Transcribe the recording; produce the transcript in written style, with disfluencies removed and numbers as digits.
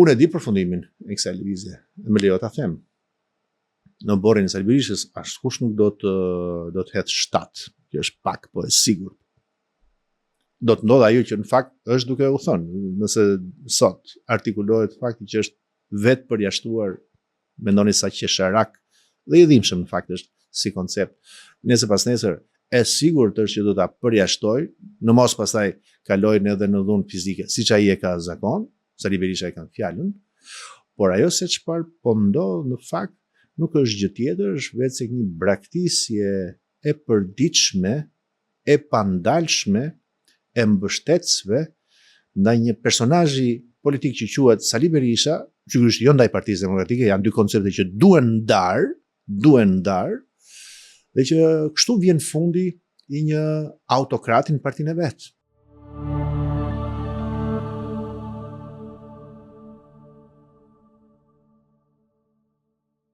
Unë e di përfundimin e kësaj lëvizje, dhe më lejo ta them. Në borrin e Sali Berishës, askush nuk do të hedhë 7, që është pak, po e sigurt. Do të ndodhë ajo që në fakt është duke u thënë, nëse sot artikulohet fakti që është vetë përjashtuar, mendoni sa qesharak dhe i dhimbshëm në fakt është si koncept. Nesër pas nesër e sigurt është që do ta përjashtoj, në mos pastaj kalojnë edhe në dhunë fizike, siç ai e ka zakon, Sali Berisha e kanë fjalën, por ajo se çfarë po ndodh në fakt nuk është gjë tjetër, është vetë një braktisje e përditshme, e pandalshme, e mbështetësve ndaj një personazhi politik që quhet Sali Berisha, sigurisht jo ndaj Partisë Demokratike, janë dy koncepte që duhen ndar, dhe që kështu vjen fundi i një autokrati në partinë e vet.